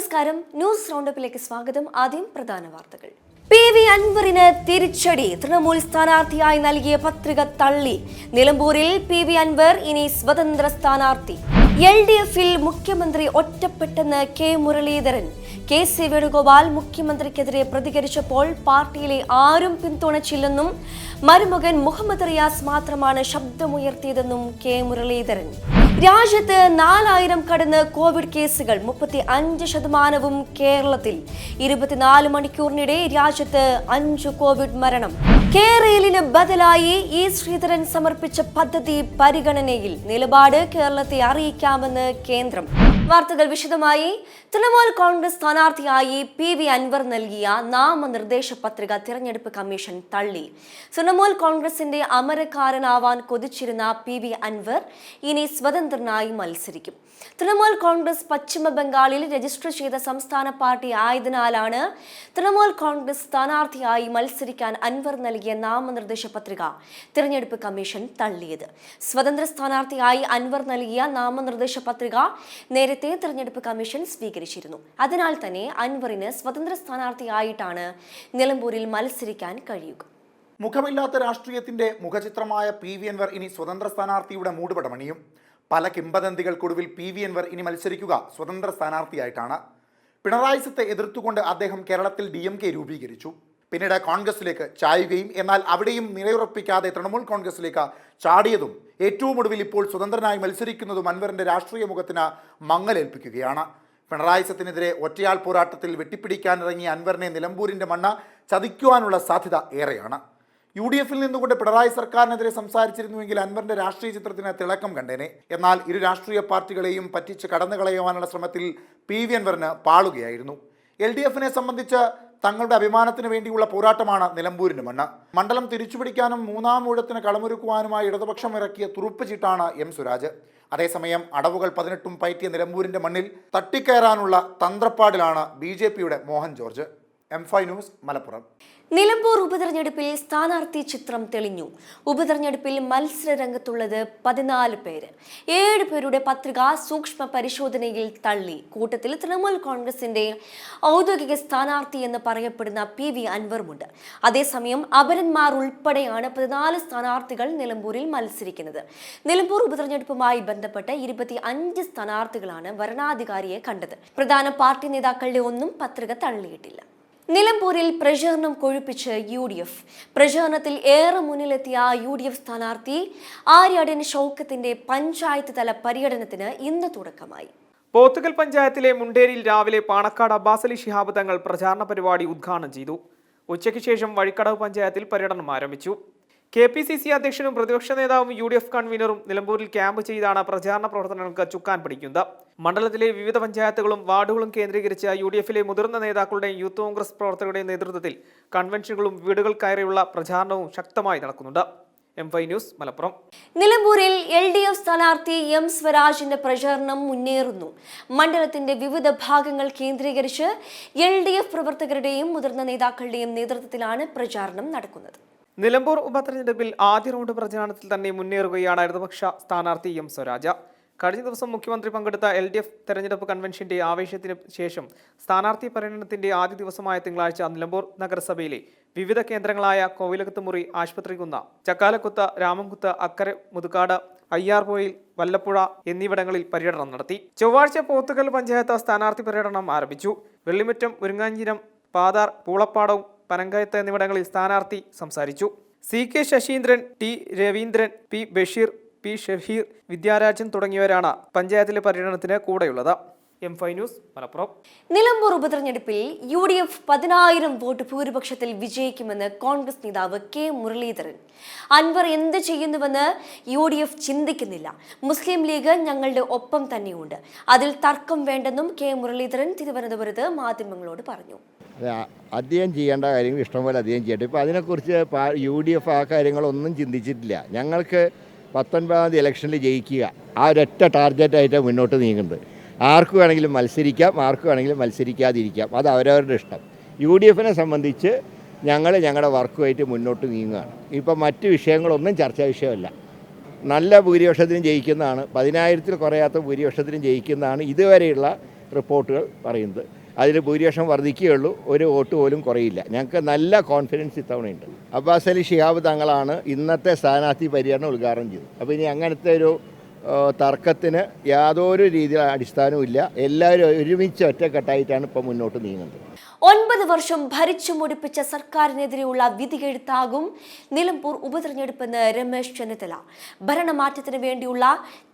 നമസ്കാരം, ന്യൂസ് റൗണ്ടപ്പിലേക്ക് സ്വാഗതം. ആദ്യം പ്രധാന വാർത്തകൾ. PV അൻവറിന് തിരിച്ചടി. തൃണമൂൽ സ്ഥാനാർത്ഥിയായി നൽകിയ പത്രിക തള്ളി. നിലമ്പൂരിൽ PV അൻവർ ഇനി സ്വതന്ത്ര സ്ഥാനാർത്ഥി. LDF-ൽ മുഖ്യമന്ത്രി ഒറ്റപ്പെട്ടെന്ന് K മുരളീധരൻ. KC വേണുഗോപാൽ മുഖ്യമന്ത്രിക്കെതിരെ പ്രതികരിച്ചപ്പോൾ പാർട്ടിയിലെ ആരും പിന്തുണച്ചില്ലെന്നും മരുമകൻ മുഹമ്മദ് റിയാസ് മാത്രമാണ് ശബ്ദമുയർത്തിയതെന്നും K മുരളീധരൻ. രാജ്യത്ത് 4000 കടന്ന് കോവിഡ് കേസുകൾ, 35% കേരളത്തിൽ. 24 മണിക്കൂറിനിടെ രാജ്യത്ത് 5 കോവിഡ് മരണം. കേരളിന് ബദലായി E ശ്രീധരൻ സമർപ്പിച്ച പദ്ധതി പരിഗണനയിൽ. നിലപാട് കേരളത്തെ അറിയിക്കാമെന്ന് കേന്ദ്രം. വാർത്തകൾ വിശദമായി. തൃണമൂൽ കോൺഗ്രസ് സ്ഥാനാർത്ഥിയായി PV അൻവർ നൽകിയ നാമനിർദ്ദേശ പത്രിക തിരഞ്ഞെടുപ്പ് കമ്മീഷൻ തള്ളി. തൃണമൂൽ കോൺഗ്രസിന്റെ അമരക്കാരനാവാൻ കൊതിച്ചിരുന്ന PV അൻവർ ഇനി സ്വതന്ത്രനായി മത്സരിക്കും. തൃണമൂൽ കോൺഗ്രസ് പശ്ചിമ ബംഗാളിൽ രജിസ്റ്റർ ചെയ്ത സംസ്ഥാന പാർട്ടി ആയതിനാലാണ് തൃണമൂൽ കോൺഗ്രസ് സ്ഥാനാർത്ഥിയായി മത്സരിക്കാൻ അൻവർ നൽകിയ നാമനിർദ്ദേശ പത്രിക തിരഞ്ഞെടുപ്പ് കമ്മീഷൻ തള്ളിയത്. സ്വതന്ത്ര സ്ഥാനാർത്ഥിയായി അൻവർ നൽകിയ നാമനിർദ്ദേശ പത്രിക നേരത്തെ തിരഞ്ഞെടുപ്പ് കമ്മീഷൻ സ്വീകരിച്ചിരുന്നു. അതിനാൽ തന്നെ അൻവറിന് സ്വതന്ത്ര സ്ഥാനാർത്ഥിയായിട്ടാണ് നിലമ്പൂരിൽ മത്സരിക്കാൻ കഴിയുക. മുഖമില്ലാത്ത രാഷ്ട്രീയത്തിന്റെ മുഖചിത്രമായ PV അൻവർ ഇനി സ്വതന്ത്ര സ്ഥാനാർത്ഥിയുടെ മൂടുപടമണിയും. പല കിംവദന്തികൾക്കൊടുവിൽ PV അൻവർ ഇനി മത്സരിക്കുക സ്വതന്ത്ര സ്ഥാനാർത്ഥിയായിട്ടാണ്. പിണറായി സത്തെ എതിർത്തുകൊണ്ട് അദ്ദേഹം കേരളത്തിൽ DMK രൂപീകരിച്ചു. പിന്നീട് കോൺഗ്രസിലേക്ക് ചായുകയും എന്നാൽ അവിടെയും നിലയുറപ്പിക്കാതെ തൃണമൂൽ കോൺഗ്രസിലേക്ക് ചാടിയതും ഏറ്റവും ഒടുവിൽ ഇപ്പോൾ സ്വതന്ത്രനായി മത്സരിക്കുന്നതും അൻവറിന്റെ രാഷ്ട്രീയ മുഖത്തിന് മങ്ങലേൽപ്പിക്കുകയാണ്. പിണറായി സത്തിനെതിരെ ഒറ്റയാൾ പോരാട്ടത്തിൽ വെട്ടിപ്പിടിക്കാനിറങ്ങിയ അൻവറിനെ നിലമ്പൂരിന്റെ മണ്ണ് ചതിക്കുവാനുള്ള സാധ്യത ഏറെയാണ്. UDF-ൽ നിന്നുകൊണ്ട് പിണറായി സർക്കാരിനെതിരെ സംസാരിച്ചിരുന്നുവെങ്കിൽ അൻവറിന്റെ രാഷ്ട്രീയ ചിത്രത്തിന് തിളക്കം കണ്ടേനെ. എന്നാൽ ഇരു രാഷ്ട്രീയ പാർട്ടികളെയും പറ്റിച്ച് കടന്നു കളയുവാനുള്ള ശ്രമത്തിൽ PV അൻവറിന് പാളുകയായിരുന്നു. LDF-നെ സംബന്ധിച്ച് തങ്ങളുടെ അഭിമാനത്തിന് വേണ്ടിയുള്ള പോരാട്ടമാണ് നിലമ്പൂരിന്റെ മണ്ണ്. മണ്ഡലം തിരിച്ചുപിടിക്കാനും മൂന്നാം ഊഴത്തിന് കളമൊരുക്കുവാനുമായി ഇടതുപക്ഷം ഇറക്കിയ തുറുപ്പ് ചീട്ടാണ് M സുരാജ്. അതേസമയം അടവുകൾ 18 പയറ്റിയ നിലമ്പൂരിന്റെ മണ്ണിൽ തട്ടിക്കയറാനുള്ള തന്ത്രപ്പാടിലാണ് BJPയുടെ മോഹൻ ജോർജ്. M5 news, Malappuram. നിലമ്പൂർ ഉപതെരഞ്ഞെടുപ്പിൽ സ്ഥാനാർത്ഥി ചിത്രം തെളിഞ്ഞു. ഉപതെരഞ്ഞെടുപ്പിൽ മത്സര രംഗത്തുള്ളത് 14 പേര്. 7 പേരുടെ പത്രിക സൂക്ഷ്മ പരിശോധനയിൽ തള്ളി. കൂട്ടത്തിൽ തൃണമൂൽ കോൺഗ്രസിന്റെ ഔദ്യോഗിക സ്ഥാനാർത്ഥി എന്ന് പറയപ്പെടുന്ന PV അൻവറുമുണ്ട്. അതേസമയം അപരന്മാർ ഉൾപ്പെടെയാണ് 14 സ്ഥാനാർത്ഥികൾ നിലമ്പൂരിൽ മത്സരിക്കുന്നത്. നിലമ്പൂർ ഉപതെരഞ്ഞെടുപ്പുമായി ബന്ധപ്പെട്ട് 25 സ്ഥാനാർത്ഥികളാണ് വരണാധികാരിയെ കണ്ടത്. പ്രധാന പാർട്ടി നേതാക്കളുടെ ഒന്നും പത്രിക തള്ളിയിട്ടില്ല. നിലമ്പൂരിൽ പ്രചാരണം കൊഴുപ്പിച്ച് UDF. പ്രചാരണത്തിൽ ഏറെ മുന്നിലെത്തിയ UDF സ്ഥാനാർത്ഥി ആര്യാടൻ ഷൗക്കത്തിന്റെ പഞ്ചായത്ത് തല പര്യടനത്തിന് ഇന്ന് തുടക്കമായി. പോത്തുകൽ പഞ്ചായത്തിലെ മുണ്ടേരിയിൽ രാവിലെ പാണക്കാട് അബ്ബാസ് അലി ശിഹാബ് തങ്ങൾ പ്രചാരണ പരിപാടി ഉദ്ഘാടനം ചെയ്തു. ഉച്ചയ്ക്ക് ശേഷം വഴിക്കടവ് പഞ്ചായത്തിൽ പര്യടനം ആരംഭിച്ചു. KPCC അധ്യക്ഷനും പ്രതിപക്ഷ നേതാവും UDF കൺവീനറും നിലമ്പൂരിൽ ക്യാമ്പ് ചെയ്താണ് പ്രചാരണ പ്രവർത്തനങ്ങൾക്ക് ചുക്കാൻ പിടിക്കുന്നത്. മണ്ഡലത്തിലെ വിവിധ പഞ്ചായത്തുകളും വാർഡുകളും കേന്ദ്രീകരിച്ച UDF-ലെ മുതിർന്ന നേതാക്കളുടെയും യൂത്ത് കോൺഗ്രസ് പ്രവർത്തകരുടെയും നേതൃത്വത്തിൽ കൺവെൻഷനുകളും വീടുകൾ കയറിയുള്ള പ്രചാരണവും ശക്തമായി നടക്കുന്നുണ്ട്. M5 news, Malappuram. നിലമ്പൂരിൽ LDF സ്ഥാനാർത്ഥി M സ്വരാജിന്റെ പ്രചാരണം മുന്നേറുന്നു. മണ്ഡലത്തിന്റെ വിവിധ ഭാഗങ്ങൾ കേന്ദ്രീകരിച്ച് LDF പ്രവർത്തകരുടെയും മുതിർന്ന നേതാക്കളുടെയും നേതൃത്വത്തിലാണ് പ്രചാരണം നടക്കുന്നത്. നിലമ്പൂർ ഉപതെരഞ്ഞെടുപ്പിൽ ആദ്യ റൗണ്ട് പ്രചാരണത്തിൽ തന്നെ മുന്നേറുകയാണ് ഇടതുപക്ഷ സ്ഥാനാർത്ഥി M സ്വരാജ്. കഴിഞ്ഞ ദിവസം മുഖ്യമന്ത്രി പങ്കെടുത്ത LDF തെരഞ്ഞെടുപ്പ് കൺവെൻഷന്റെ ആവേശത്തിന് ശേഷം സ്ഥാനാർത്ഥി പര്യടനത്തിന്റെ ആദ്യ ദിവസമായ തിങ്കളാഴ്ച നിലമ്പൂർ നഗരസഭയിലെ വിവിധ കേന്ദ്രങ്ങളായ കോവിലകത്തുമുറി, ആശുപത്രികുന്ന, ചക്കാലക്കുത്ത്, രാമൻകുത്ത്, അക്കരെ മുതുകാട്, അയ്യാർപൊയിൽ, വല്ലപ്പുഴ എന്നിവിടങ്ങളിൽ പര്യടനം നടത്തി. ചൊവ്വാഴ്ച പോത്തുകൽ പഞ്ചായത്ത് സ്ഥാനാർത്ഥി പര്യടനം ആരംഭിച്ചു. വെള്ളിമുറ്റം, മുരിങ്ങാഞ്ചിരം, പാതാർ, പൂളപ്പാടവും പനങ്കയത്ത് എന്നിവിടങ്ങളിൽ സ്ഥാനാർത്ഥി സംസാരിച്ചു. CK Saseendran, T Raveendran, P Basheer, P Shaheer, Vidyarajan തുടങ്ങിയവരാണ് പഞ്ചായത്തിലെ പര്യടനത്തിന് കൂടെയുള്ളത്. M5 news, Malappuram. നിലമ്പൂർ ഉപതെരഞ്ഞെടുപ്പിൽ UDF 10,000 വോട്ട് ഭൂരിപക്ഷത്തിൽ വിജയിക്കുമെന്ന് കോൺഗ്രസ് നേതാവ് K മുരളീധരൻ. അൻവർ എന്ത് ചെയ്യുന്നുവെന്ന് UDF ചിന്തിക്കുന്നില്ല. മുസ്ലിം ലീഗ് ഞങ്ങളുടെ ഒപ്പം തന്നെയുണ്ട്. അതിൽ തർക്കം വേണ്ടെന്നും K മുരളീധരൻ തിരുവനന്തപുരത്ത് മാധ്യമങ്ങളോട് പറഞ്ഞു. അധികം ചെയ്യേണ്ട കാര്യങ്ങൾ ഇഷ്ടംപോലെ അധികം ചെയ്യട്ടെ. ഇപ്പോൾ അതിനെക്കുറിച്ച് UDF ആ കാര്യങ്ങളൊന്നും ചിന്തിച്ചിട്ടില്ല. ഞങ്ങൾക്ക് 19-ാം തീയതി ഇലക്ഷനിൽ ജയിക്കുക, ആ ഒരൊറ്റ ടാർഗറ്റായിട്ടാണ് മുന്നോട്ട് നീങ്ങുന്നത്. ആർക്ക് വേണമെങ്കിലും മത്സരിക്കാം, ആർക്ക് വേണമെങ്കിലും മത്സരിക്കാതിരിക്കാം, അത് അവരവരുടെ ഇഷ്ടം. UDF-നെ സംബന്ധിച്ച് ഞങ്ങളുടെ വർക്കുമായിട്ട് മുന്നോട്ട് നീങ്ങുകയാണ്. ഇപ്പം മറ്റ് വിഷയങ്ങളൊന്നും ചർച്ചാ വിഷയമല്ല. നല്ല ഭൂരിപക്ഷത്തിനും ജയിക്കുന്നതാണ്, 10,000-ൽ കുറയാത്ത ഭൂരിപക്ഷത്തിനും ജയിക്കുന്നതാണ് ഇതുവരെയുള്ള റിപ്പോർട്ടുകൾ പറയുന്നത്. അതിൽ ഭൂരിപക്ഷം വർദ്ധിക്കുകയുള്ളൂ, ഒരു വോട്ട് പോലും കുറയില്ല. ഞങ്ങൾക്ക് നല്ല കോൺഫിഡൻസ് ഇത്തവണയുണ്ട്. അബ്ബാസ് അലി ശിഹാബ് തങ്ങളാണ് ഇന്നത്തെ സ്ഥാനാർത്ഥി പര്യടനം ഉദ്ഘാടനം ചെയ്തത്. അപ്പോൾ ഇനി അങ്ങനത്തെ ഒരു തർക്കത്തിന് യാതൊരു രീതിയിലുള്ള അടിസ്ഥാനവും ഇല്ല. എല്ലാവരും ഒരുമിച്ച് ഒറ്റക്കെട്ടായിട്ടാണ് ഇപ്പോൾ മുന്നോട്ട് നീങ്ങുന്നത്. 9 വർഷം ഭരിച്ചു മുടിപ്പിച്ച സർക്കാരിനെതിരെയുള്ള വിധിയെഴുത്താകും നിലമ്പൂർ ഉപതെരഞ്ഞെടുപ്പെന്ന് രമേശ് ചെന്നിത്തല. ഭരണമാറ്റത്തിന് വേണ്ടിയുള്ള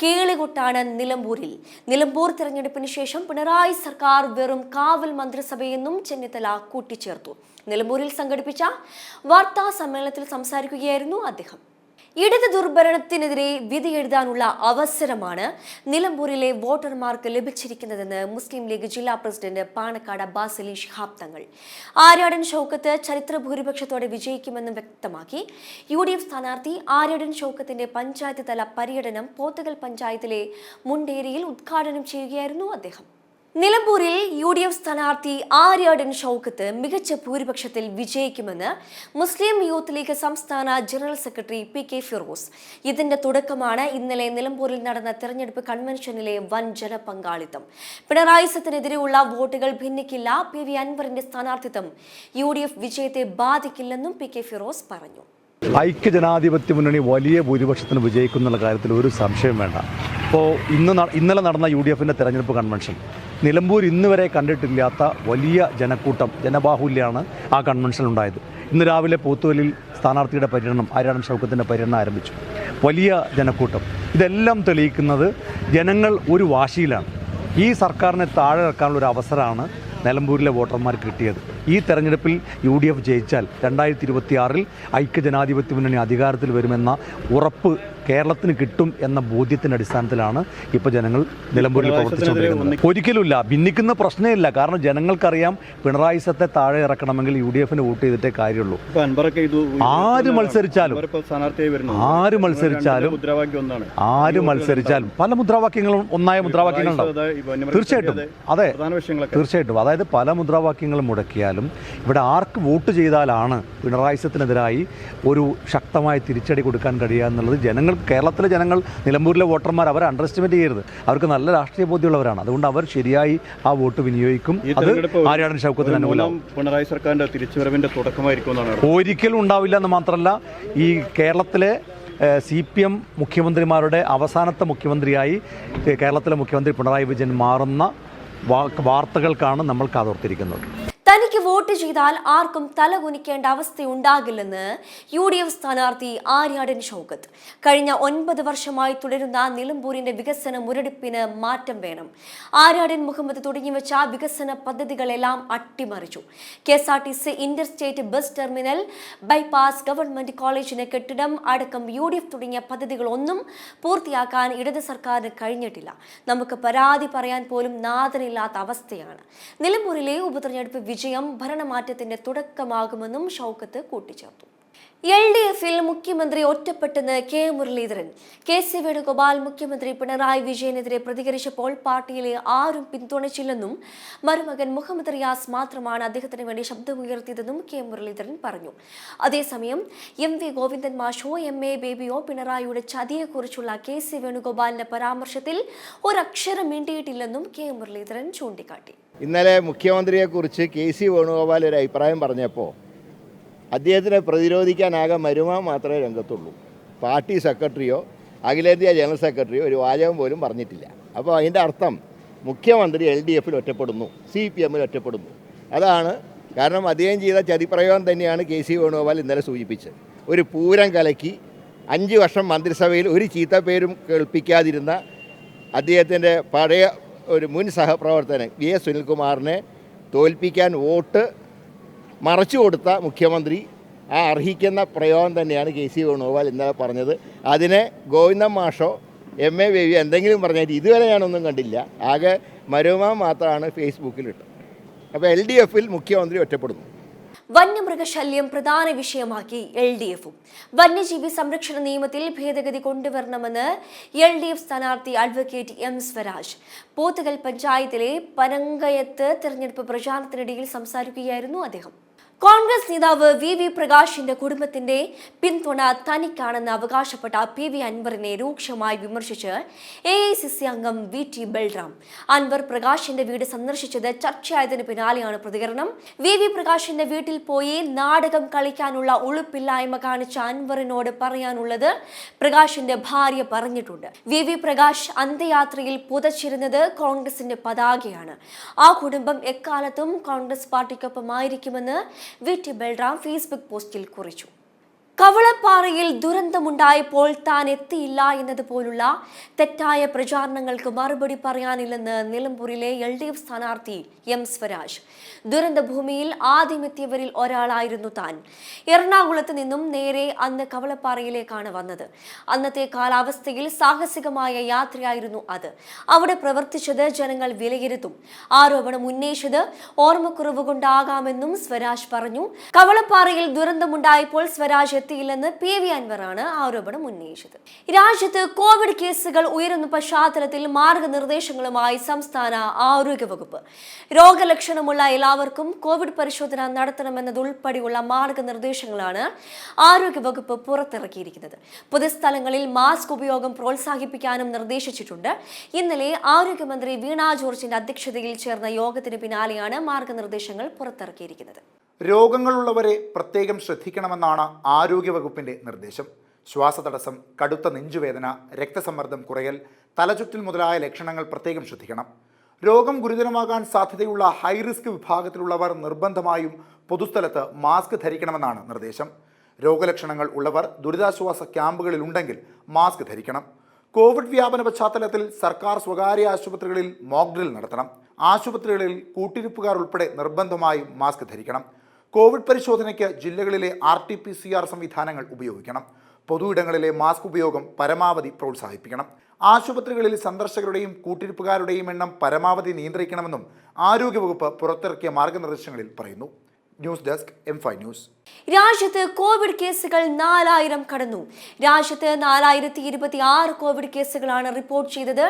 കേളികൊട്ടാണ് നിലമ്പൂരിൽ. നിലമ്പൂർ തെരഞ്ഞെടുപ്പിന് ശേഷം പിണറായി സർക്കാർ വെറും കാവൽ മന്ത്രിസഭയെന്നും ചെന്നിത്തല കൂട്ടിച്ചേർത്തു. നിലമ്പൂരിൽ സംഘടിപ്പിച്ച വാർത്താ സമ്മേളനത്തിൽ സംസാരിക്കുകയായിരുന്നു അദ്ദേഹം. ഇടത് ദുർഭരണത്തിനെതിരെ വിധി എഴുതാനുള്ള അവസരമാണ് നിലമ്പൂരിലെ വോട്ടർമാർക്ക് ലഭിച്ചിരിക്കുന്നതെന്ന് മുസ്ലിം ലീഗ് ജില്ലാ പ്രസിഡന്റ് പാണക്കാട് അബ്ബാസ് അലി ശിഹാബ് തങ്ങൾ. ആര്യാടൻ ഷൗക്കത്ത് ചരിത്ര ഭൂരിപക്ഷത്തോടെ വിജയിക്കുമെന്നും വ്യക്തമാക്കി. UDF സ്ഥാനാർത്ഥി ആര്യാടൻ ഷൗക്കത്തിന്റെ പഞ്ചായത്ത് തല പര്യടനം പോത്തുകൽ പഞ്ചായത്തിലെ മുണ്ടേരിയിൽ ഉദ്ഘാടനം ചെയ്യുകയായിരുന്നു അദ്ദേഹം. നിലമ്പൂരിൽ UDF സ്ഥാനാർത്ഥി ആര്യാടൻ ഷൗക്കത്ത് മികച്ച ഭൂരിപക്ഷത്തിൽ വിജയിക്കുമെന്ന് മുസ്ലിം യൂത്ത് ലീഗ് സംസ്ഥാന ജനറൽ സെക്രട്ടറി PK ഫിറോസ്. ഇതിന്റെ തുടക്കമാണ് ഇന്നലെ നിലമ്പൂരിൽ നടന്ന തെരഞ്ഞെടുപ്പ് കൺവെൻഷനിലെ വൻ ജനപങ്കാളിത്തം. പിണറായി സത്തിനെതിരെയുള്ള വോട്ടുകൾ ഭിന്നിക്കില്ല. PV അൻവറിന്റെ സ്ഥാനാർത്ഥിത്വം UDF വിജയത്തെ ബാധിക്കില്ലെന്നും PK ഫിറോസ് പറഞ്ഞു. ഐക്യജനാധിപത്യ മുന്നണി വലിയ ഭൂരിപക്ഷത്തിന് വിജയിക്കുന്നുള്ള കാര്യത്തിൽ ഒരു സംശയം വേണ്ട. ഇപ്പോൾ ഇന്നലെ നടന്ന UDFന്റെ തെരഞ്ഞെടുപ്പ് കൺവെൻഷൻ നിലമ്പൂർ ഇന്ന് വരെ കണ്ടിട്ടില്ലാത്ത വലിയ ജനക്കൂട്ടം, ജനബാഹുല്യമാണ് ആ കൺവെൻഷൻ ഉണ്ടായത്. ഇന്ന് രാവിലെ പോത്തുകലിൽ സ്ഥാനാർത്ഥിയുടെ പര്യടനം, ആര്യാടൻ ഷൗക്കത്തിൻ്റെ പര്യടനം ആരംഭിച്ചു. വലിയ ജനക്കൂട്ടം. ഇതെല്ലാം തെളിയിക്കുന്നത് ജനങ്ങൾ ഒരു വാശിയിലാണ്. ഈ സർക്കാരിനെ താഴെ ഇറക്കാനുള്ള ഒരു അവസരമാണ് നിലമ്പൂരിലെ വോട്ടർമാർക്ക് കിട്ടിയത്. ഈ തെരഞ്ഞെടുപ്പിൽ UDF ജയിച്ചാൽ 2026 ഐക്യജനാധിപത്യ മുന്നണി അധികാരത്തിൽ വരുമെന്ന ഉറപ്പ് കേരളത്തിന് കിട്ടും എന്ന ബോധ്യത്തിൻ്റെ അടിസ്ഥാനത്തിലാണ് ഇപ്പോൾ ജനങ്ങൾ നിലമ്പൂരിൽ പ്രവർത്തിച്ചുകൊണ്ടിരിക്കുന്നത്. ഒരിക്കലുമില്ല, ഭിന്നിക്കുന്ന പ്രശ്നമില്ല. കാരണം ജനങ്ങൾക്കറിയാം പിണറായി സത്തെ താഴെ ഇറക്കണമെങ്കിൽ UDFന് വോട്ട് ചെയ്തിട്ടേ കാര്യമുള്ളൂ. ആര് മത്സരിച്ചാലും പല മുദ്രാവാക്യങ്ങളും ഒന്നായ മുദ്രാവാക്യങ്ങളുണ്ടാവും. തീർച്ചയായിട്ടും അതെ, തീർച്ചയായിട്ടും. അതായത് പല മുദ്രാവാക്യങ്ങളും മുടക്കിയാലും ഇവിടെ ആർക്ക് വോട്ട് ചെയ്താലാണ് പിണറായി സത്തിനെതിരായി ഒരു ശക്തമായ തിരിച്ചടി കൊടുക്കാൻ കഴിയുക എന്നുള്ളത് കേരളത്തിലെ ജനങ്ങൾ, നിലമ്പൂരിലെ വോട്ടർമാർ അവരെ അണ്ടർ എസ്റ്റിമേറ്റ് ചെയ്യരുത്. അവർക്ക് നല്ല രാഷ്ട്രീയ ബോധ്യമുള്ളവരാണ്. അതുകൊണ്ട് അവർ ശരിയായി ആ വോട്ട് വിനിയോഗിക്കും. അത് ആര്യാടൻ ഷൗക്കത്തിന് അനുകൂലം. പിണറായി സർക്കാരിന്റെ തിരിച്ചുവരവിന്റെ തുടക്കമായിരിക്കും. ഒരിക്കലും ഉണ്ടാവില്ല എന്ന് മാത്രമല്ല, ഈ കേരളത്തിലെ CPM മുഖ്യമന്ത്രിമാരുടെ അവസാനത്തെ മുഖ്യമന്ത്രിയായി കേരളത്തിലെ മുഖ്യമന്ത്രി പിണറായി വിജയൻ മാറുന്ന വാർത്തകൾക്കാണ് നമ്മൾ കാതോർത്തിരിക്കുന്നത്. തനിക്ക് വോട്ട് ചെയ്താൽ ആർക്കും തലകുനിക്കേണ്ട അവസ്ഥയുണ്ടാകില്ലെന്ന് UDF സ്ഥാനാർത്ഥി ആര്യാടൻ ഷൗക്കത്ത്. കഴിഞ്ഞ 9 വർഷമായി തുടരുന്ന നിലമ്പൂരിന്റെ വികസന മുരടിപ്പിന് മാറ്റം വേണം. ആര്യാടൻ മുഹമ്മദ് തുടങ്ങിവെച്ച വികസന പദ്ധതികളെല്ലാം അട്ടിമറിച്ചു. KSRTC interstate bus terminal, bypass, government കോളേജിന് കെട്ടിടം അടക്കം UDF തുടങ്ങിയ പദ്ധതികളൊന്നും പൂർത്തിയാക്കാൻ ഇടത് സർക്കാരിന് കഴിഞ്ഞിട്ടില്ല. നമുക്ക് പരാതി പറയാൻ പോലും നാഥനില്ലാത്ത അവസ്ഥയാണ്. നിലമ്പൂരിലെ ഉപതെരഞ്ഞെടുപ്പ് വിജയം ഭരണമാറ്റത്തിന്റെ തുടക്കമാകുമെന്നും ഷൗക്കത്ത് കൂട്ടിച്ചേർത്തു. LDFൽ മുഖ്യമന്ത്രി ഒറ്റപ്പെട്ടെന്ന് K മുരളീധരൻ. KC വേണുഗോപാൽ മുഖ്യമന്ത്രി പിണറായി വിജയനെതിരെ പ്രതികരിച്ചപ്പോൾ പാർട്ടിയിലെ ആരും പിന്തുണച്ചില്ലെന്നും മരുമകൻ മുഹമ്മദ് റിയാസ് മാത്രമാണ് അദ്ദേഹത്തിന് വേണ്ടി ശബ്ദമുയർത്തിയതെന്നും K മുരളീധരൻ പറഞ്ഞു. അതേസമയം MV ഗോവിന്ദൻ മാഷോ MA ബേബിയോ പിണറായിയുടെ ചതിയെക്കുറിച്ചുള്ള KC വേണുഗോപാലിന്റെ പരാമർശത്തിൽ ഒരക്ഷരം മിണ്ടിയിട്ടില്ലെന്നും K മുരളീധരൻ ചൂണ്ടിക്കാട്ടി. ഇന്നലെ മുഖ്യമന്ത്രിയെക്കുറിച്ച് KC വേണുഗോപാൽ ഒരു അഭിപ്രായം പറഞ്ഞപ്പോൾ അദ്ദേഹത്തിനെ പ്രതിരോധിക്കാനാകെ മരുമാൻ മാത്രമേ രംഗത്തുള്ളൂ. പാർട്ടി സെക്രട്ടറിയോ അഖിലേന്ത്യാ ജനറൽ സെക്രട്ടറിയോ ഒരു വാചകം പോലും പറഞ്ഞിട്ടില്ല. അപ്പോൾ അതിൻ്റെ അർത്ഥം മുഖ്യമന്ത്രി LDFൽ ഒറ്റപ്പെടുന്നു, CPMൽ ഒറ്റപ്പെടുന്നു. അതാണ് കാരണം. അദ്ദേഹം ചെയ്ത ചതിപ്രയോഗം തന്നെയാണ് KC വേണുഗോപാൽ ഇന്നലെ സൂചിപ്പിച്ചത്. ഒരു പൂരം കലക്കി 5 വർഷം മന്ത്രിസഭയിൽ ഒരു ചീത്തപ്പേരും കേൾപ്പിക്കാതിരുന്ന അദ്ദേഹത്തിൻ്റെ പഴയ ഒരു മുൻ സഹപ്രവർത്തകൻ VS സുനിൽകുമാറിനെ തോൽപ്പിക്കാൻ വോട്ട് മറച്ചു കൊടുത്ത മുഖ്യമന്ത്രി ആ അർഹിക്കുന്ന പ്രയോഗം തന്നെയാണ് KC വേണുഗോപാൽ ഇന്നലെ പറഞ്ഞത്. അതിനെ ഗോവിന്ദൻ മാഷോ MA ബേബിയോ എന്തെങ്കിലും പറഞ്ഞാൽ ഇതുവരെ ഞാനൊന്നും കണ്ടില്ല. ആകെ മരുമാൻ മാത്രമാണ് ഫേസ്ബുക്കിലിട്ടത്. അപ്പോൾ LDFൽ മുഖ്യമന്ത്രി ഒറ്റപ്പെടുന്നു. വന്യമൃഗശല്യം പ്രധാന വിഷയമാക്കി LDFും. വന്യജീവി സംരക്ഷണ നിയമത്തിൽ ഭേദഗതി കൊണ്ടുവരണമെന്ന് LDF സ്ഥാനാർത്ഥി അഡ്വക്കേറ്റ് M സ്വരാജ്. പോത്തുകൽ പഞ്ചായത്തിലെ പനങ്കയത്ത് തെരഞ്ഞെടുപ്പ് പ്രചാരണത്തിനിടയിൽ സംസാരിക്കുകയായിരുന്നു അദ്ദേഹം. കോൺഗ്രസ് നേതാവ് വി പ്രകാശിന്റെ കുടുംബത്തിന്റെ പിന്തുണ തനിക്കാണെന്ന് അവകാശപ്പെട്ട PV അൻവറിനെ രൂക്ഷമായി വിമർശിച്ച് AICC അംഗം VT ബൽറാം. അൻവർ പ്രകാശിന്റെ വീട് സന്ദർശിച്ചത് ചർച്ചയായതിനു പിന്നാലെയാണ് പ്രതികരണം. വി പ്രകാശിന്റെ വീട്ടിൽ പോയി നാടകം കളിക്കാനുള്ള ഉളുപ്പില്ലായ്മ കാണിച്ച അൻവറിനോട് പറയാനുള്ളത് പ്രകാശിന്റെ ഭാര്യ പറഞ്ഞിട്ടുണ്ട്. വി പ്രകാശ് അന്ത്യയാത്രയിൽ പുതച്ചിരുന്നത് കോൺഗ്രസിന്റെ പതാകയാണ്. ആ കുടുംബം എക്കാലത്തും കോൺഗ്രസ് പാർട്ടിക്കൊപ്പമായിരിക്കുമെന്ന് VT ബൽറാം ഫേസ്ബുക്ക് പോസ്റ്റിൽ കുറിച്ചു. കവളപ്പാറയിൽ ദുരന്തമുണ്ടായപ്പോൾ താൻ എത്തിയില്ല എന്നതുപോലുള്ള തെറ്റായ പ്രചാരണങ്ങൾക്ക് മറുപടി പറയാനില്ലെന്ന് നിലമ്പൂരിലെ LDF സ്ഥാനാർത്ഥി M സ്വരാജ്. ദുരന്ത ഭൂമിയിൽ ആദ്യമെത്തിയവരിൽ ഒരാളായിരുന്നു താൻ. എറണാകുളത്ത് നിന്നും നേരെ അന്ന് കവളപ്പാറയിലേക്കാണ് വന്നത്. അന്നത്തെ കാലാവസ്ഥയിൽ സാഹസികമായ യാത്രയായിരുന്നു അത്. അവിടെ പ്രവർത്തിച്ചത് ജനങ്ങൾ വിലയിരുത്തും. ആരോപണം ഉന്നയിച്ചത് ഓർമ്മക്കുറവ് കൊണ്ടാകാമെന്നും സ്വരാജ് പറഞ്ഞു. കവളപ്പാറയിൽ ദുരന്തമുണ്ടായപ്പോൾ സ്വരാജ് എത്തിയില്ലെന്ന് PV അൻവറാണ് ആരോപണം ഉന്നയിച്ചത്. രാജ്യത്ത് കോവിഡ് കേസുകൾ ഉയരുന്ന പശ്ചാത്തലത്തിൽ മാർഗനിർദ്ദേശങ്ങളുമായി സംസ്ഥാന ആരോഗ്യവകുപ്പ്. രോഗലക്ഷണമുള്ള എല്ലാവർക്കും കോവിഡ് പരിശോധന നടത്തണമെന്നതുൾപ്പെടെയുള്ള മാർഗനിർദ്ദേശങ്ങളാണ് ആരോഗ്യവകുപ്പ് പുറത്തിറക്കിയിരിക്കുന്നത്. പൊതുസ്ഥലങ്ങളിൽ മാസ്ക് ഉപയോഗം പ്രോത്സാഹിപ്പിക്കാനും നിർദ്ദേശിച്ചിട്ടുണ്ട്. ഇന്നലെ ആരോഗ്യമന്ത്രി വീണ ജോർജിന്റെ അധ്യക്ഷതയിൽ ചേർന്ന യോഗത്തിന് പിന്നാലെയാണ് മാർഗനിർദ്ദേശങ്ങൾ പുറത്തിറക്കിയിരിക്കുന്നത്. രോഗങ്ങളുള്ളവരെ പ്രത്യേകം ശ്രദ്ധിക്കണമെന്നാണ് ആരോഗ്യവകുപ്പിന്റെ നിർദ്ദേശം. ശ്വാസതടസ്സം, കടുത്ത നെഞ്ചുവേദന, രക്തസമ്മർദ്ദം കുറയൽ, തലചുറ്റൽ മുതലായ ലക്ഷണങ്ങൾ പ്രത്യേകം ശ്രദ്ധിക്കണം. രോഗം ഗുരുതരമാകാൻ സാധ്യതയുള്ള ഹൈറിസ്ക് വിഭാഗത്തിലുള്ളവർ നിർബന്ധമായും പൊതുസ്ഥലത്ത് മാസ്ക് ധരിക്കണമെന്നാണ് നിർദ്ദേശം. രോഗലക്ഷണങ്ങൾ ഉള്ളവർ ദുരിതാശ്വാസ ക്യാമ്പുകളിലുണ്ടെങ്കിൽ മാസ്ക് ധരിക്കണം. കോവിഡ് വ്യാപന പശ്ചാത്തലത്തിൽ സർക്കാർ സ്വകാര്യ ആശുപത്രികളിൽ മോക്ക് ഡ്രിൽ നടത്തണം. ആശുപത്രികളിൽ കൂട്ടിരിപ്പുകാർ ഉൾപ്പെടെ നിർബന്ധമായും മാസ്ക് ധരിക്കണം. കോവിഡ് പരിശോധനയ്ക്ക് ജില്ലകളിലെ RT-PCR സംവിധാനങ്ങൾ ഉപയോഗിക്കണം. പൊതുയിടങ്ങളിലെ മാസ്ക് ഉപയോഗം പരമാവധി പ്രോത്സാഹിപ്പിക്കണം. ആശുപത്രികളിൽ സന്ദർശകരുടെയും കൂട്ടിരിപ്പുകാരുടെയും എണ്ണം പരമാവധി നിയന്ത്രിക്കണമെന്നും ആരോഗ്യവകുപ്പ് പുറത്തിറക്കിയ മാർഗനിർദ്ദേശങ്ങളിൽ പറയുന്നു. News desk M5 news. രാജ്യത്ത് കോവിഡ് കേസുകൾ 4000 കടന്നു. രാജ്യത്ത് 4026 കോവിഡ് കേസുകളാണ് റിപ്പോർട്ട് ചെയ്തത്.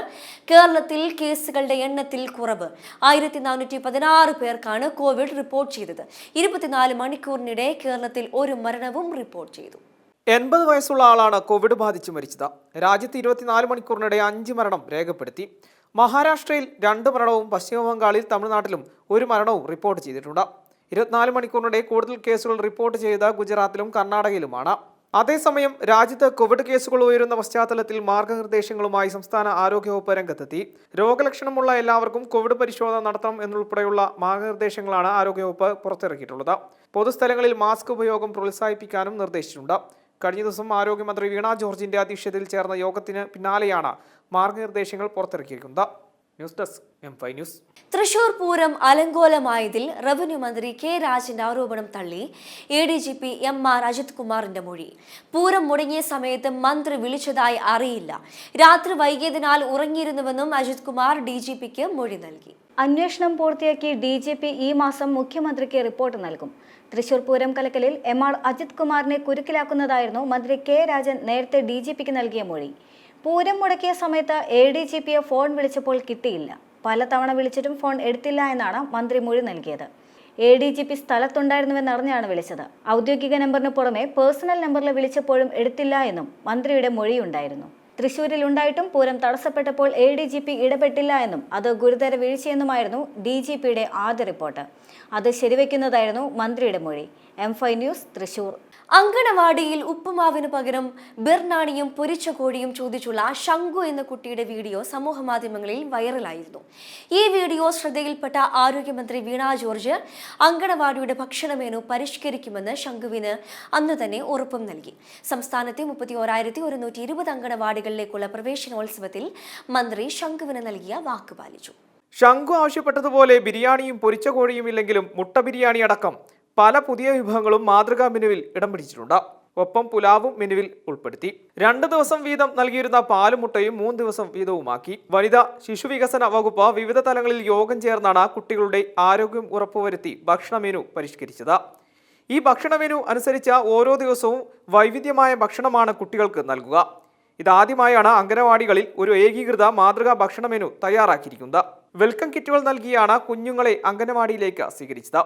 കേരളത്തിൽ കേസുകളുടെ എണ്ണത്തിൽ കുറവ്. 1416 പേർക്കാണ് കോവിഡ് റിപ്പോർട്ട് ചെയ്തത്. 24 മണിക്കൂറിനിടെ കേരളത്തിൽ ഒരു മരണവും റിപ്പോർട്ട് ചെയ്തു. 80 വയസ്സുള്ള ആളാണ് കോവിഡ് ബാധിച്ച് മരിച്ചത്. രാജ്യത്ത് 24 മണിക്കൂറിനിടെ 5 മരണം രേഖപ്പെടുത്തി. മഹാരാഷ്ട്രയിൽ 2 മരണവും പശ്ചിമബംഗാളിൽ തമിഴ്നാട്ടിലും 1 മരണവും റിപ്പോർട്ട് ചെയ്തിട്ടുണ്ട്. 24 മണിക്കൂറിനിടെ കൂടുതൽ കേസുകൾ റിപ്പോർട്ട് ചെയ്ത ഗുജറാത്തിലും കർണാടകയിലുമാണ്. അതേസമയം രാജ്യത്ത് കോവിഡ് കേസുകൾ ഉയരുന്ന പശ്ചാത്തലത്തിൽ മാർഗനിർദ്ദേശങ്ങളുമായി സംസ്ഥാന ആരോഗ്യവകുപ്പ് രംഗത്തെത്തി. രോഗലക്ഷണമുള്ള എല്ലാവർക്കും കോവിഡ് പരിശോധന നടത്തണം എന്നുൾപ്പെടെയുള്ള മാർഗനിർദ്ദേശങ്ങളാണ് ആരോഗ്യവകുപ്പ് പുറത്തിറക്കിയിട്ടുള്ളത്. പൊതുസ്ഥലങ്ങളിൽ മാസ്ക് ഉപയോഗം പ്രോത്സാഹിപ്പിക്കാനും നിർദ്ദേശിച്ചിട്ടുണ്ട്. കഴിഞ്ഞ ദിവസം ആരോഗ്യമന്ത്രി വീണ ജോർജിന്റെ അധ്യക്ഷതയിൽ ചേർന്ന യോഗത്തിന് പിന്നാലെയാണ് മാർഗനിർദ്ദേശങ്ങൾ പുറത്തിറക്കിയിരിക്കുന്നത്. News desk M5 news. Thrissur Pooram അലങ്കോലമായതിൽ റവന്യൂ മന്ത്രി K രാജന്റെ ആരോപണം തള്ളി ADGP MR അജിത് കുമാറിന്റെ മൊഴി. പൂരം മുടങ്ങിയ സമയത്ത് മന്ത്രി വിളിച്ചതായി അറിയില്ല. രാത്രി വൈകിയതിനാൽ ഉറങ്ങിയിരുന്നുവെന്നും അജിത് കുമാർ DGPക്ക് മൊഴി നൽകി. അന്വേഷണം പൂർത്തിയാക്കി DGP ഈ മാസം മുഖ്യമന്ത്രിക്ക് റിപ്പോർട്ട് നൽകും. തൃശൂർ പൂരം കലക്കലിൽ MR അജിത് കുമാറിനെ കുരുക്കിലാക്കുന്നതായിരുന്നു മന്ത്രി K രാജൻ നേരത്തെ DGPക്ക് നൽകിയ മൊഴി. പൂരം മുടക്കിയ സമയത്ത് ADGPയെ ഫോൺ വിളിച്ചപ്പോൾ കിട്ടിയില്ല. പലതവണ വിളിച്ചിട്ടും ഫോൺ എടുത്തില്ല എന്നാണ് മന്ത്രി മൊഴി നൽകിയത്. ADGP സ്ഥലത്തുണ്ടായിരുന്നുവെന്നറിഞ്ഞാണ് വിളിച്ചത്. ഔദ്യോഗിക നമ്പറിന് പുറമെ പേഴ്സണൽ നമ്പറിൽ വിളിച്ചപ്പോഴും എടുത്തില്ല എന്നും മന്ത്രിയുടെ മൊഴിയുണ്ടായിരുന്നു. തൃശ്ശൂരിൽ ഉണ്ടായിട്ടും പൂരം തടസ്സപ്പെട്ടപ്പോൾ ADGP ഇടപെട്ടില്ല എന്നും അത് ഗുരുതര വീഴ്ചയെന്നുമായിരുന്നു DGPയുടെ ആദ്യ റിപ്പോർട്ട്. അത് ശരിവെക്കുന്നതായിരുന്നു മന്ത്രിയുടെ മൊഴി. M5 news, Thrissur. അങ്കണവാടിയിൽ ഉപ്പുമാവിന് പകരം ബിർനാണിയും പൊരിച്ച കോഴിയും ചോദിച്ചുള്ള ശംഖു എന്ന കുട്ടിയുടെ വീഡിയോ സമൂഹ മാധ്യമങ്ങളിൽ വൈറലായിരുന്നു. ഈ വീഡിയോ ശ്രദ്ധയിൽപ്പെട്ട ആരോഗ്യമന്ത്രി വീണ ജോർജ് അങ്കണവാടിയുടെ ഭക്ഷണ മെനു പരിഷ്കരിക്കുമെന്ന് ശംഖുവിന് അന്ന് തന്നെ ഉറപ്പും നൽകി. സംസ്ഥാനത്തെ 31,120 അങ്കണവാടികളിലേക്കുള്ള പ്രവേശനോത്സവത്തിൽ മന്ത്രി ശംഖുവിന് നൽകിയ വാക്ക് പാലിച്ചു. ശംഖു ആവശ്യപ്പെട്ടതുപോലെ ബിരിയാണിയും പൊരിച്ച കോഴിയും ഇല്ലെങ്കിലും മുട്ട ബിരിയാണി അടക്കം പല പുതിയ വിഭവങ്ങളും മാതൃകാ മെനുവിൽ ഇടം പിടിച്ചിട്ടുണ്ട്. ഒപ്പം പുലാവും മെനുവിൽ ഉൾപ്പെടുത്തി. 2 ദിവസം വീതം നൽകിയിരുന്ന പാലും മുട്ടയും 3 ദിവസം വീതവുമാക്കി. വനിതാ ശിശു വികസന വകുപ്പ് വിവിധ തലങ്ങളിൽ യോഗം ചേർന്നാണ് കുട്ടികളുടെ ആരോഗ്യം ഉറപ്പുവരുത്തി ഭക്ഷണ മെനു പരിഷ്കരിച്ചത്. ഈ ഭക്ഷണ മെനു അനുസരിച്ച് ഓരോ ദിവസവും വൈവിധ്യമായ ഭക്ഷണമാണ് കുട്ടികൾക്ക് നൽകുക. ഇതാദ്യമായാണ് അംഗനവാടികളിൽ ഒരു ഏകീകൃത മാതൃകാ ഭക്ഷണ മെനു തയ്യാറാക്കിയിരിക്കുന്നത്. വെൽക്കം കിറ്റുകൾ നൽകിയാണ് കുഞ്ഞുങ്ങളെ അംഗനവാടിയിലേക്ക് സ്വീകരിച്ചത്.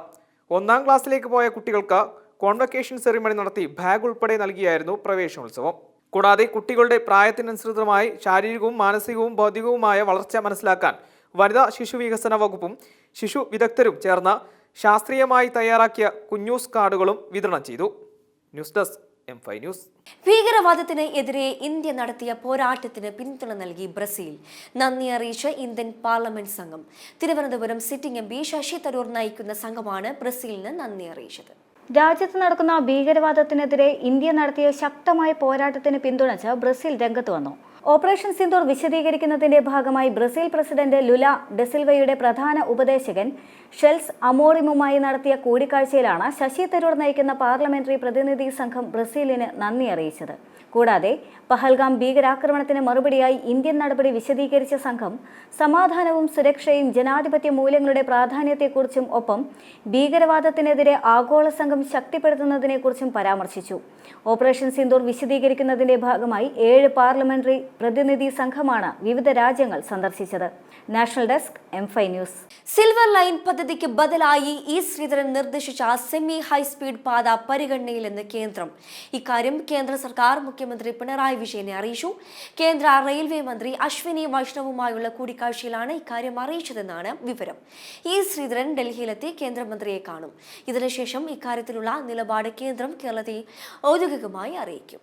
1ാം ക്ലാസ്സിലേക്ക് പോയ കുട്ടികൾക്ക് കോൺവക്കേഷൻ സെറിമണി നടത്തി ബാഗ് ഉൾപ്പെടെ നൽകിയായിരുന്നു പ്രവേശനോത്സവം. കൂടാതെ കുട്ടികളുടെ പ്രായത്തിനനുസൃതമായി ശാരീരികവും മാനസികവും ഭൗതികവുമായ വളർച്ച മനസ്സിലാക്കാൻ വനിതാ ശിശു വികസന വകുപ്പും ശിശു വിദഗ്ധരും ചേർന്ന് ശാസ്ത്രീയമായി തയ്യാറാക്കിയ കുഞ്ഞൂസ് കാർഡുകളും വിതരണം ചെയ്തു. News desk M5 news. ഭീകരവാദത്തിന് എതിരെ ഇന്ത്യ നടത്തിയ പോരാട്ടത്തിന് പിന്തുണ നൽകി ബ്രസീൽ. നന്ദി അറിയിച്ച് ഇന്ത്യൻ പാർലമെന്റ് സംഘം. തിരുവനന്തപുരം സിറ്റിംഗ് MP ശശി തരൂർ നയിക്കുന്ന സംഘമാണ് ബ്രസീലിന് നന്ദി അറിയിച്ചത്. രാജ്യത്ത് നടക്കുന്ന ഭീകരവാദത്തിനെതിരെ ഇന്ത്യ നടത്തിയ ശക്തമായ പോരാട്ടത്തിന് പിന്തുണച്ച് ബ്രസീൽ രംഗത്ത് വന്നു. ഓപ്പറേഷൻ സിന്ദൂർ വിശദീകരിക്കുന്നതിന്റെ ഭാഗമായി ബ്രസീൽ പ്രസിഡന്റ് ലുല ഡെസിൽവയുടെ പ്രധാന ഉപദേശകൻ ഷെൽസ് അമോറിമുമായി നടത്തിയ കൂടിക്കാഴ്ചയിലാണ് ശശി തരൂർ നയിക്കുന്ന പാർലമെന്ററി പ്രതിനിധി സംഘം ബ്രസീലിന് നന്ദി അറിയിച്ചത്. കൂടാതെ പഹൽഗാം ഭീകരാക്രമണത്തിന് മറുപടിയായി ഇന്ത്യൻ നടപടി വിശദീകരിച്ച സംഘം സമാധാനവും സുരക്ഷയും ജനാധിപത്യ മൂല്യങ്ങളുടെ പ്രാധാന്യത്തെക്കുറിച്ചും ഒപ്പം ഭീകരവാദത്തിനെതിരെ ആഗോള സംഘം ശക്തിപ്പെടുത്തുന്നതിനെക്കുറിച്ചും പരാമർശിച്ചു. ഓപ്പറേഷൻ സിന്ദൂർ വിശദീകരിക്കുന്നതിന്റെ ഭാഗമായി 7 പാർലമെന്ററി പ്രതിനിധി സംഘമാണ് വിവിധ രാജ്യങ്ങൾ സന്ദർശിച്ചത്. National desk M5 news. Silver line പദ്ധതിക്ക് ബദലായി ഇ ശ്രീധരൻ നിർദ്ദേശിച്ച സെമി ഹൈസ്പീഡ് പാത പരിഗണനയിലെന്ന് കേന്ദ്രം. ഇക്കാര്യം കേന്ദ്ര സർക്കാർ മുഖ്യമന്ത്രി പിണറായി വിജയനെ അറിയിച്ചു. കേന്ദ്ര റെയിൽവേ മന്ത്രി അശ്വിനി വൈഷ്ണവുമായുള്ള കൂടിക്കാഴ്ചയിലാണ് ഇക്കാര്യം അറിയിച്ചതെന്നാണ് വിവരം. ഇ ശ്രീധരൻ ഡൽഹിയിലെത്തി കേന്ദ്രമന്ത്രിയെ കാണും. ഇതിനുശേഷം ഇക്കാര്യത്തിലുള്ള നിലപാട് കേന്ദ്രം കേരളത്തെ ഔദ്യോഗികമായി അറിയിക്കും.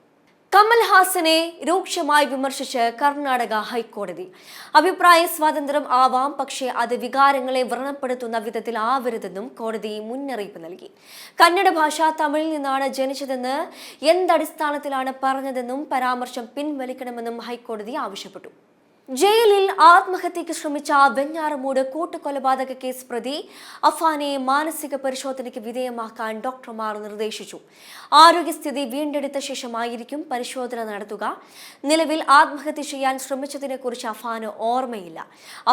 കമൽഹാസനെ രൂക്ഷമായി വിമർശിച്ച് കർണാടക ഹൈക്കോടതി. അഭിപ്രായ സ്വാതന്ത്ര്യം ആവാം, പക്ഷേ അത് വികാരങ്ങളെ വ്രണപ്പെടുത്തുന്ന വിധത്തിൽ ആവരുതെന്നും കോടതി മുന്നറിയിപ്പ് നൽകി. കന്നഡ ഭാഷ തമിഴിൽ നിന്നാണ് ജനിച്ചതെന്ന് എന്തടിസ്ഥാനത്തിലാണ് പറഞ്ഞതെന്നും പരാമർശം പിൻവലിക്കണമെന്നും ഹൈക്കോടതി ആവശ്യപ്പെട്ടു. ജയിലിൽ ആത്മഹത്യയ്ക്ക് ശ്രമിച്ച വെഞ്ഞാറമൂട് കൂട്ടുകൊലപാതക കേസ് പ്രതി അഫാനെ മാനസിക പരിശോധനയ്ക്ക് വിധേയമാക്കാൻ ഡോക്ടർമാർ നിർദ്ദേശിച്ചു. ആരോഗ്യസ്ഥിതി വീണ്ടെടുത്ത ശേഷമായിരിക്കും പരിശോധന നടത്തുക. നിലവിൽ ആത്മഹത്യ ചെയ്യാൻ ശ്രമിച്ചതിനെക്കുറിച്ച് അഫാന് ഓർമ്മയില്ല.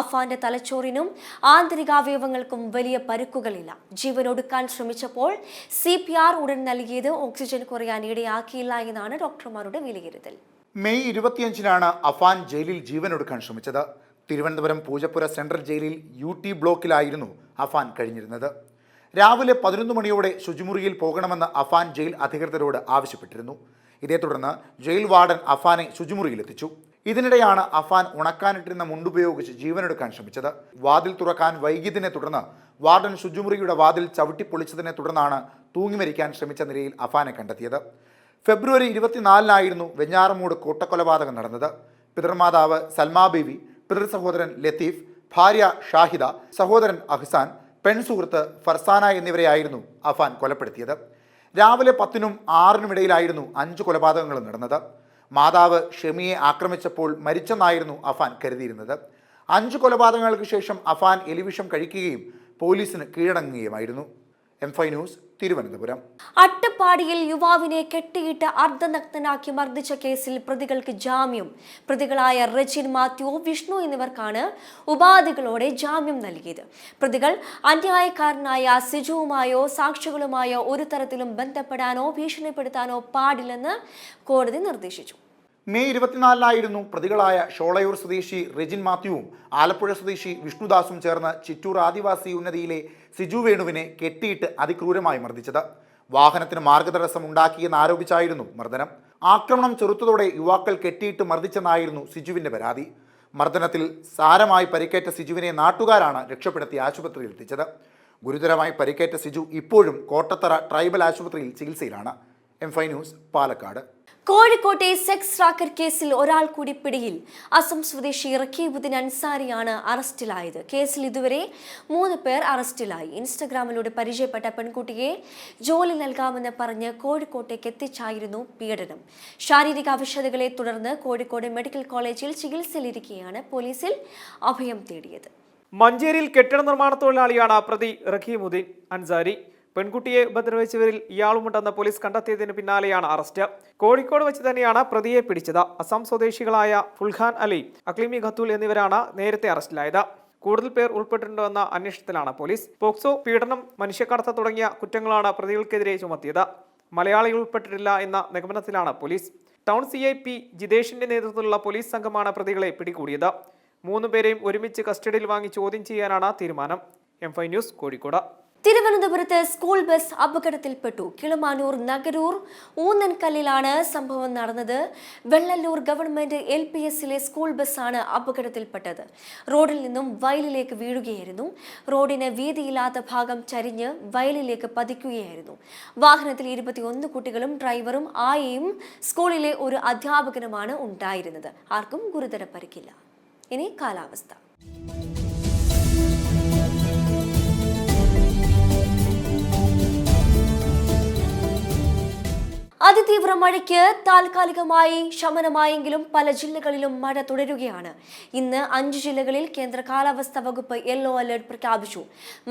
അഫാന്റെ തലച്ചോറിനും ആന്തരികാവയവങ്ങൾക്കും വലിയ പരുക്കുകളില്ല. ജീവനൊടുക്കാൻ ശ്രമിച്ചപ്പോൾ CPR ഉടൻ നൽകിയത് ഓക്സിജൻ കുറയാൻ ഇടയാക്കിയില്ല എന്നാണ് ഡോക്ടർമാരുടെ വിലയിരുത്തൽ. മെയ് 25-നാണ് അഫാൻ ജയിലിൽ ജീവനൊടുക്കാൻ ശ്രമിച്ചത്. തിരുവനന്തപുരം പൂജപ്പുര സെൻട്രൽ ജയിലിൽ UT ബ്ലോക്കിലായിരുന്നു അഫാൻ കഴിഞ്ഞിരുന്നത്. രാവിലെ 11 മണിയോടെ ശുചിമുറിയിൽ പോകണമെന്ന് അഫാൻ ജയിൽ അധികൃതരോട് ആവശ്യപ്പെട്ടിരുന്നു. ഇതേ തുടർന്ന് ജയിൽ വാർഡൻ അഫാനെ ശുചിമുറിയിലെത്തിച്ചു. ഇതിനിടെയാണ് അഫാൻ ഉണക്കാനിട്ടിരുന്ന മുണ്ടുപയോഗിച്ച് ജീവനെടുക്കാൻ ശ്രമിച്ചത്. വാതിൽ തുറക്കാൻ വൈകിയതിനെ തുടർന്ന് വാർഡൻ ശുചിമുറിയുടെ വാതിൽ ചവിട്ടിപ്പൊളിച്ചതിനെ തുടർന്നാണ് തൂങ്ങിമരിക്കാൻ ശ്രമിച്ച നിലയിൽ അഫാനെ കണ്ടെത്തിയത്. ഫെബ്രുവരി 24-നായിരുന്നു വെഞ്ഞാറമൂട് കൂട്ടക്കൊലപാതകം നടന്നത്. പിതൃമാതാവ് സൽമാ ബീവി, പിതൃ സഹോദരൻ ലത്തീഫ്, ഭാര്യ ഷാഹിദ, സഹോദരൻ അഹ്സാൻ, പെൺസുഹൃത്ത് ഫർസാന എന്നിവരെയായിരുന്നു അഫാൻ കൊലപ്പെടുത്തിയത്. രാവിലെ 10-നും 6-നും ഇടയിലായിരുന്നു 5 കൊലപാതകങ്ങളും നടന്നത്. മാതാവ് ഷെമിയെ ആക്രമിച്ചപ്പോൾ മരിച്ചെന്നായിരുന്നു അഫാൻ കരുതിയിരുന്നത്. 5 കൊലപാതകങ്ങൾക്ക് ശേഷം അഫാൻ എലിവിഷം കഴിക്കുകയും പോലീസിന് കീഴടങ്ങുകയുമായിരുന്നു. M5 news, Thiruvananthapuram. അട്ടപ്പാടിയിൽ യുവാവിനെ കെട്ടിയിട്ട് അർദ്ധനഗ്നനാക്കി മർദ്ദിച്ച കേസിൽ പ്രതികൾക്ക് ജാമ്യം. പ്രതികളായ റെജിൻ മാത്യു, വിഷ്ണു എന്നിവർക്കാണ് ഉപാധികളോടെ ജാമ്യം നൽകിയത്. പ്രതികൾ അന്യായക്കാരനായ സിജുവുമായോ സാക്ഷികളുമായോ ഒരു തരത്തിലും ബന്ധപ്പെടാനോ ഭീഷണിപ്പെടുത്താനോ പാടില്ലെന്ന് കോടതി നിർദ്ദേശിച്ചു. മെയ് 24-നായിരുന്നു പ്രതികളായ ഷോളയൂർ സ്വദേശി റെജിൻ മാത്യുവും ആലപ്പുഴ സ്വദേശി വിഷ്ണുദാസും ചേർന്ന് ചിറ്റൂർ ആദിവാസി ഉന്നതിയിലെ സിജു വേണുവിനെ കെട്ടിയിട്ട് അതിക്രൂരമായി മർദ്ദിച്ചത്. വാഹനത്തിന് മാർഗതടസ്സം ഉണ്ടാക്കിയെന്നാരോപിച്ചായിരുന്നു മർദ്ദനം. ആക്രമണം ചെറുത്തതോടെ യുവാക്കൾ കെട്ടിയിട്ട് മർദ്ദിച്ചെന്നായിരുന്നു സിജുവിന്റെ പരാതി. മർദ്ദനത്തിൽ സാരമായി പരിക്കേറ്റ സിജുവിനെ നാട്ടുകാരാണ് രക്ഷപ്പെടുത്തി ആശുപത്രിയിൽ എത്തിച്ചത്. ഗുരുതരമായി പരിക്കേറ്റ സിജു ഇപ്പോഴും കോട്ടത്തറ ട്രൈബൽ ആശുപത്രിയിൽ ചികിത്സയിലാണ്. M5 news, Palakkad. കോഴിക്കോട്ടെ സെക്സ് റാക്കറ്റ് കേസിൽ ഒരാൾ കൂടി പിടിയിൽ. അസം സ്വദേശി റക്കീബുദ്ദീൻ അൻസാരിയാണ് അറസ്റ്റിലായത്. കേസിൽ ഇതുവരെ 3 പേർ അറസ്റ്റിലായി. ഇൻസ്റ്റഗ്രാമിലൂടെ പരിചയപ്പെട്ട പെൺകുട്ടിയെ ജോലി നൽകാമെന്ന് പറഞ്ഞ് കോഴിക്കോട്ടേക്ക് എത്തിച്ചായിരുന്നു പീഡനം. ശാരീരിക അവശതകളെ തുടർന്ന് കോഴിക്കോട് മെഡിക്കൽ കോളേജിൽ ചികിത്സയിലിരിക്കെയാണ് പോലീസിൽ അഭയം തേടിയത്. മഞ്ചേരിയിൽ കെട്ടിട നിർമ്മാണ തൊഴിലാളിയാണ് പ്രതി റക്കീബുദ്ദീൻ അൻസാരി. പെൺകുട്ടിയെ ഉപദ്രവിച്ചവരിൽ ഇയാളുമുണ്ടെന്ന് പോലീസ് കണ്ടെത്തിയതിന് പിന്നാലെയാണ് അറസ്റ്റ്. കോഴിക്കോട് വെച്ച് തന്നെയാണ് പ്രതിയെ പിടിച്ചത്. അസം സ്വദേശികളായ ഫുൽഖാൻ അലി, അക്ലിമി ഖത്തൂൽ എന്നിവരാണ് നേരത്തെ അറസ്റ്റിലായത്. കൂടുതൽ പേർ ഉൾപ്പെട്ടിട്ടുണ്ടോ എന്ന അന്വേഷണത്തിലാണ് പോലീസ്. പോക്സോ, പീഡനം, മനുഷ്യക്കടത്ത് തുടങ്ങിയ കുറ്റങ്ങളാണ് പ്രതികൾക്കെതിരെ ചുമത്തിയത്. മലയാളികൾ ഉൾപ്പെട്ടിട്ടില്ല എന്ന നിഗമനത്തിലാണ് പോലീസ്. ടൗൺ CIP ജിതേഷിന്റെ നേതൃത്വത്തിലുള്ള പോലീസ് സംഘമാണ് പ്രതികളെ പിടികൂടിയത്. 3 പേരെയും ഒരുമിച്ച് കസ്റ്റഡിയിൽ വാങ്ങി ചോദ്യം ചെയ്യാനാണ് തീരുമാനം. M5 news, Kozhikode. തിരുവനന്തപുരത്ത് സ്കൂൾ ബസ് അപകടത്തിൽപ്പെട്ടു. കിളമാനൂർ നഗരൂർ ഊന്നൻകല്ലിലാണ് സംഭവം നടന്നത്. വെള്ളല്ലൂർ ഗവൺമെന്റ് LPSലെ സ്കൂൾ ബസ്സാണ് അപകടത്തിൽപ്പെട്ടത്. റോഡിൽ നിന്നും വയലിലേക്ക് വീഴുകയായിരുന്നു. റോഡിന് വീതിയില്ലാത്ത ഭാഗം ചരിഞ്ഞ് വയലിലേക്ക് പതിക്കുകയായിരുന്നു. വാഹനത്തിൽ 21 കുട്ടികളും ഡ്രൈവറും ആയയും സ്കൂളിലെ ഒരു അധ്യാപകനുമാണ് ഉണ്ടായിരുന്നത്. ആർക്കും ഗുരുതര പരിക്കില്ല. ഇനി കാലാവസ്ഥ. അതിതീവ്ര മഴയ്ക്ക് താൽക്കാലികമായി ശമനമായെങ്കിലും പല ജില്ലകളിലും മഴ തുടരുകയാണ്. ഇന്ന് 5 ജില്ലകളിൽ കേന്ദ്ര കാലാവസ്ഥാ വകുപ്പ് യെല്ലോ അലർട്ട് പ്രഖ്യാപിച്ചു.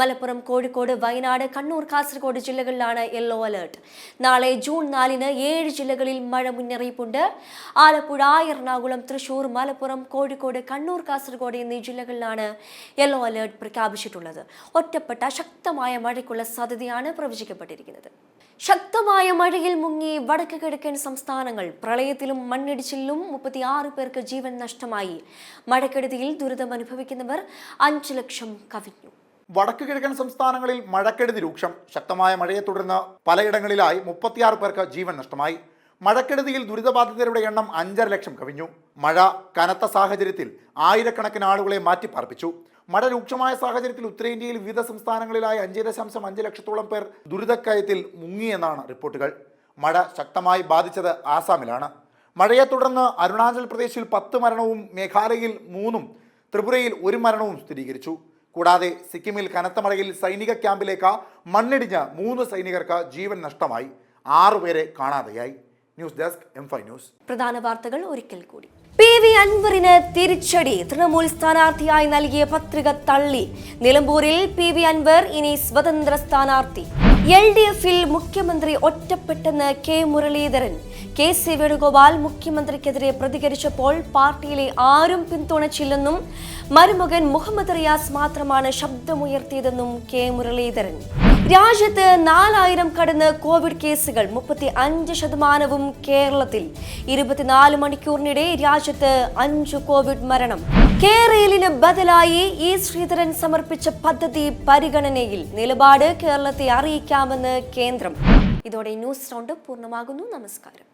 മലപ്പുറം, കോഴിക്കോട്, വയനാട്, കണ്ണൂർ, കാസർഗോഡ് ജില്ലകളിലാണ് യെല്ലോ അലർട്ട്. നാളെ ജൂൺ 4-ന് 7 ജില്ലകളിൽ മഴ മുന്നറിയിപ്പുണ്ട്. ആലപ്പുഴ, എറണാകുളം, തൃശൂർ, മലപ്പുറം, കോഴിക്കോട്, കണ്ണൂർ, കാസർഗോഡ് എന്നീ ജില്ലകളിലാണ് യെല്ലോ അലർട്ട് പ്രഖ്യാപിച്ചിട്ടുള്ളത്. ഒറ്റപ്പെട്ട ശക്തമായ മഴയ്ക്കുള്ള സാധ്യതയാണ് പ്രവചിക്കപ്പെട്ടിരിക്കുന്നത്. ശക്തമായ മഴയിൽ മുങ്ങി വടക്ക് കിഴക്കൻ സംസ്ഥാനങ്ങൾ. പ്രളയത്തിലും മണ്ണിടിച്ചിലും 36 പേർക്ക് ജീവൻ നഷ്ടമായി. മഴക്കെടുതിയിൽ ദുരിതമനുഭവിക്കുന്നവർ 5 ലക്ഷം കവിഞ്ഞു. വടക്ക് കിഴക്കൻ സംസ്ഥാനങ്ങളിൽ മഴക്കെടുതി രൂക്ഷം. ശക്തമായ മഴയെ തുടർന്ന് പലയിടങ്ങളിലായി 36 പേർക്ക് ജീവൻ നഷ്ടമായി. മഴക്കെടുതിയിൽ ദുരിതബാധിതരുടെ എണ്ണം 5.5 ലക്ഷം കവിഞ്ഞു. മഴ കനത്ത സാഹചര്യത്തിൽ ആയിരക്കണക്കിന് ആളുകളെ മാറ്റിപ്പാർപ്പിച്ചു. മഴ രൂക്ഷമായ സാഹചര്യത്തിൽ ഉത്തരേന്ത്യയിൽ വിവിധ സംസ്ഥാനങ്ങളിലായി 5.5 ലക്ഷത്തോളം പേർ ദുരിതക്കയത്തിൽ മുങ്ങിയെന്നാണ് റിപ്പോർട്ടുകൾ. മഴ ശക്തമായി ബാധിച്ചത് ആസാമിലാണ്. മഴയെ തുടർന്ന് അരുണാചൽ പ്രദേശിൽ 10 മരണവും മേഘാലയയിൽ 3-ഉം ത്രിപുരയിൽ 1 മരണവും സ്ഥിരീകരിച്ചു. കൂടാതെ സിക്കിമിൽ കനത്ത മഴയിൽ സൈനിക ക്യാമ്പിലേക്ക് മണ്ണിടിഞ്ഞ് 3 സൈനികർക്ക് ജീവൻ നഷ്ടമായി. 6 പേരെ കാണാതെയായി. News desk M5 news. പ്രധാന വാർത്തകൾ ഒരിക്കൽ കൂടി. PV അൻവറിന് തിരിച്ചടി. തൃണമൂൽ സ്ഥാനാർത്ഥിയായി നൽകിയ പത്രിക തള്ളി. നിലമ്പൂരിൽ PV അൻവർ ഇനി സ്വതന്ത്ര സ്ഥാനാർത്ഥി. LDFൽ മുഖ്യമന്ത്രി ഒറ്റപ്പെട്ടെന്ന് K മുരളീധരൻ. KC വേണുഗോപാൽ മുഖ്യമന്ത്രിക്കെതിരെ പ്രതികരിച്ചപ്പോൾ പാർട്ടിയിലെ ആരും പിന്തുണച്ചില്ലെന്നും മരുമകൻ മുഹമ്മദ് റിയാസ് മാത്രമാണ് ശബ്ദമുയർത്തിയതെന്നും K മുരളീധരൻ. രാജ്യത്ത് 4000 കടന്ന് കോവിഡ് കേസുകൾ. 35% കേരളത്തിൽ. 24 മണിക്കൂറിനിടെ രാജ്യത്ത് 5 കോവിഡ് മരണം. കേരളിന് ബദലായി E ശ്രീധരൻ സമർപ്പിച്ച പദ്ധതി പരിഗണനയിൽ. നിലപാട് കേരളത്തെ അറിയിക്കാമെന്ന് കേന്ദ്രം. ഇതോടെ ന്യൂസ് റൗണ്ട് പൂർണ്ണമാകുന്നു. നമസ്കാരം.